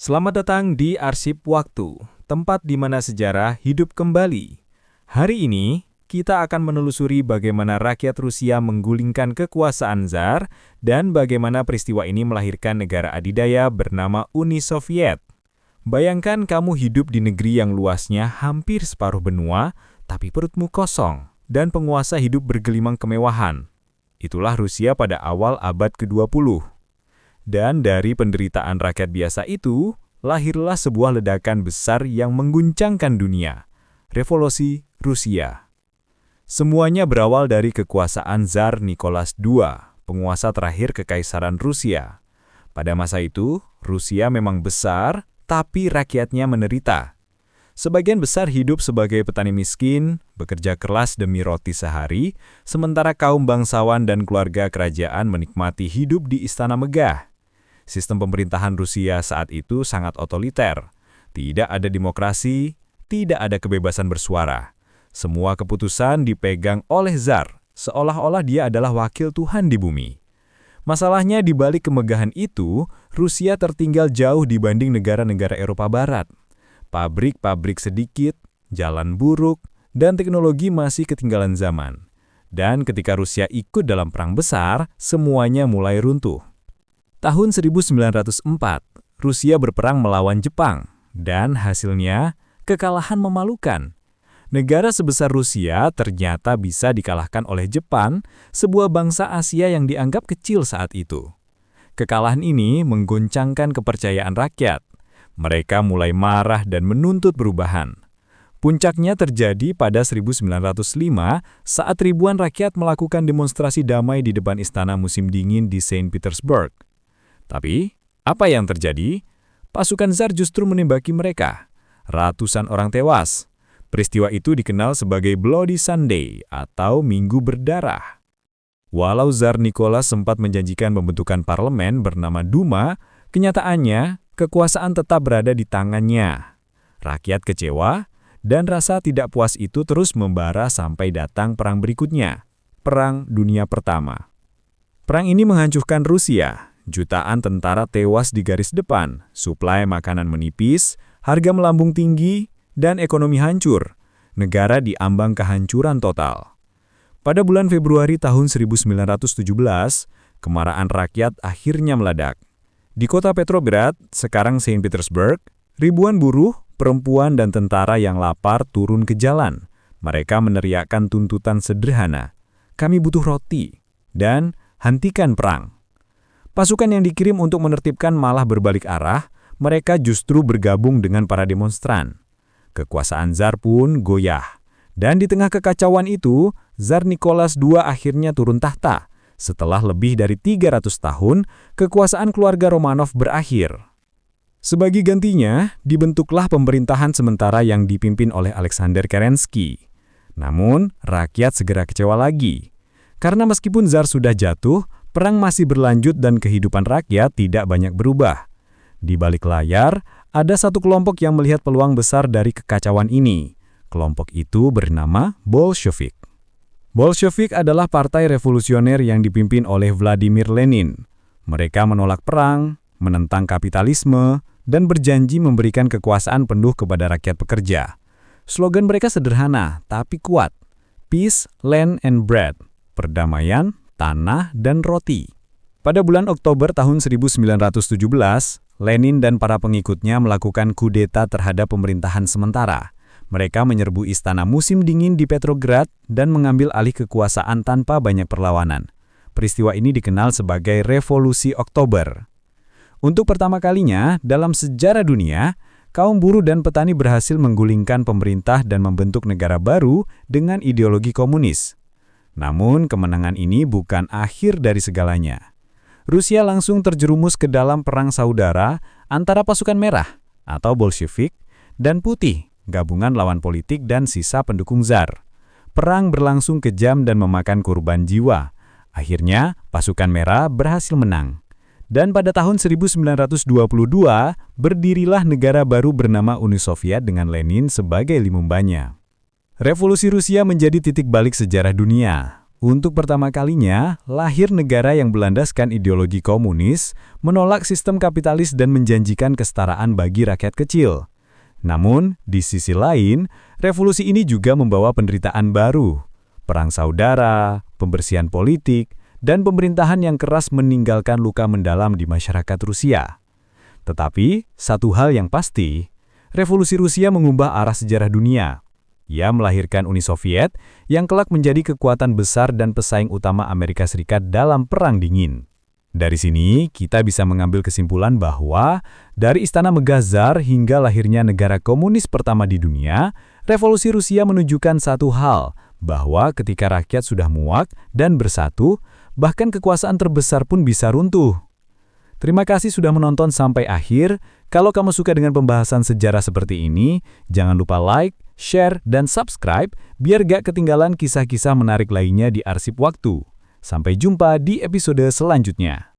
Selamat datang di Arsip Waktu, tempat di mana sejarah hidup kembali. Hari ini, kita akan menelusuri bagaimana rakyat Rusia menggulingkan kekuasaan Tsar dan bagaimana peristiwa ini melahirkan negara adidaya bernama Uni Soviet. Bayangkan kamu hidup di negeri yang luasnya hampir separuh benua, tapi perutmu kosong, dan penguasa hidup bergelimang kemewahan. Itulah Rusia pada awal abad ke-20. Dan dari penderitaan rakyat biasa itu, lahirlah sebuah ledakan besar yang mengguncangkan dunia. Revolusi Rusia. Semuanya berawal dari kekuasaan Tsar Nicholas II, penguasa terakhir Kekaisaran Rusia. Pada masa itu, Rusia memang besar, tapi rakyatnya menderita. Sebagian besar hidup sebagai petani miskin, bekerja keras demi roti sehari, sementara kaum bangsawan dan keluarga kerajaan menikmati hidup di istana megah. Sistem pemerintahan Rusia saat itu sangat otoriter. Tidak ada demokrasi, tidak ada kebebasan bersuara. Semua keputusan dipegang oleh Tsar, seolah-olah dia adalah wakil Tuhan di bumi. Masalahnya di balik kemegahan itu, Rusia tertinggal jauh dibanding negara-negara Eropa Barat. Pabrik-pabrik sedikit, jalan buruk, dan teknologi masih ketinggalan zaman. Dan ketika Rusia ikut dalam perang besar, semuanya mulai runtuh. Tahun 1904, Rusia berperang melawan Jepang, dan hasilnya kekalahan memalukan. Negara sebesar Rusia ternyata bisa dikalahkan oleh Jepang, sebuah bangsa Asia yang dianggap kecil saat itu. Kekalahan ini mengguncangkan kepercayaan rakyat. Mereka mulai marah dan menuntut perubahan. Puncaknya terjadi pada 1905 saat ribuan rakyat melakukan demonstrasi damai di depan istana musim dingin di Saint Petersburg. Tapi, apa yang terjadi? Pasukan Tsar justru menembaki mereka. Ratusan orang tewas. Peristiwa itu dikenal sebagai Bloody Sunday atau Minggu Berdarah. Walau Tsar Nicholas sempat menjanjikan pembentukan parlemen bernama Duma, kenyataannya kekuasaan tetap berada di tangannya. Rakyat kecewa, dan rasa tidak puas itu terus membara sampai datang perang berikutnya, Perang Dunia Pertama. Perang ini menghancurkan Rusia. Jutaan tentara tewas di garis depan, suplai makanan menipis, harga melambung tinggi, dan ekonomi hancur. Negara diambang kehancuran total. Pada bulan Februari tahun 1917, kemarahan rakyat akhirnya meledak. Di kota Petrograd, sekarang Saint Petersburg, ribuan buruh, perempuan, dan tentara yang lapar turun ke jalan. Mereka meneriakkan tuntutan sederhana, "Kami butuh roti," dan "Hentikan perang." Pasukan yang dikirim untuk menertibkan malah berbalik arah, mereka justru bergabung dengan para demonstran. Kekuasaan Tsar pun goyah. Dan di tengah kekacauan itu, Tsar Nicholas II akhirnya turun tahta. Setelah lebih dari 300 tahun, kekuasaan keluarga Romanov berakhir. Sebagai gantinya, dibentuklah pemerintahan sementara yang dipimpin oleh Alexander Kerensky. Namun, rakyat segera kecewa lagi. Karena meskipun Tsar sudah jatuh, perang masih berlanjut dan kehidupan rakyat tidak banyak berubah. Di balik layar, ada satu kelompok yang melihat peluang besar dari kekacauan ini. Kelompok itu bernama Bolshevik. Bolshevik adalah partai revolusioner yang dipimpin oleh Vladimir Lenin. Mereka menolak perang, menentang kapitalisme, dan berjanji memberikan kekuasaan penuh kepada rakyat pekerja. Slogan mereka sederhana, tapi kuat. Peace, Land, and Bread. Perdamaian, tanah, dan roti. Pada bulan Oktober tahun 1917, Lenin dan para pengikutnya melakukan kudeta terhadap pemerintahan sementara. Mereka menyerbu istana musim dingin di Petrograd dan mengambil alih kekuasaan tanpa banyak perlawanan. Peristiwa ini dikenal sebagai Revolusi Oktober. Untuk pertama kalinya dalam sejarah dunia, kaum buruh dan petani berhasil menggulingkan pemerintah dan membentuk negara baru dengan ideologi komunis. Namun, kemenangan ini bukan akhir dari segalanya. Rusia langsung terjerumus ke dalam perang saudara antara pasukan merah atau Bolshevik dan putih, gabungan lawan politik dan sisa pendukung Tsar. Perang berlangsung kejam dan memakan korban jiwa. Akhirnya, pasukan merah berhasil menang. Dan pada tahun 1922, berdirilah negara baru bernama Uni Soviet dengan Lenin sebagai lumbannya. Revolusi Rusia menjadi titik balik sejarah dunia. Untuk pertama kalinya, lahir negara yang berlandaskan ideologi komunis, menolak sistem kapitalis dan menjanjikan kesetaraan bagi rakyat kecil. Namun, di sisi lain, revolusi ini juga membawa penderitaan baru. Perang saudara, pembersihan politik, dan pemerintahan yang keras meninggalkan luka mendalam di masyarakat Rusia. Tetapi, satu hal yang pasti, revolusi Rusia mengubah arah sejarah dunia. Ia melahirkan Uni Soviet yang kelak menjadi kekuatan besar dan pesaing utama Amerika Serikat dalam Perang Dingin. Dari sini, kita bisa mengambil kesimpulan bahwa dari Istana Megah Tsar hingga lahirnya negara komunis pertama di dunia, revolusi Rusia menunjukkan satu hal, bahwa ketika rakyat sudah muak dan bersatu, bahkan kekuasaan terbesar pun bisa runtuh. Terima kasih sudah menonton sampai akhir. Kalau kamu suka dengan pembahasan sejarah seperti ini, jangan lupa like, share, dan subscribe biar gak ketinggalan kisah-kisah menarik lainnya di Arsip Waktu. Sampai jumpa di episode selanjutnya.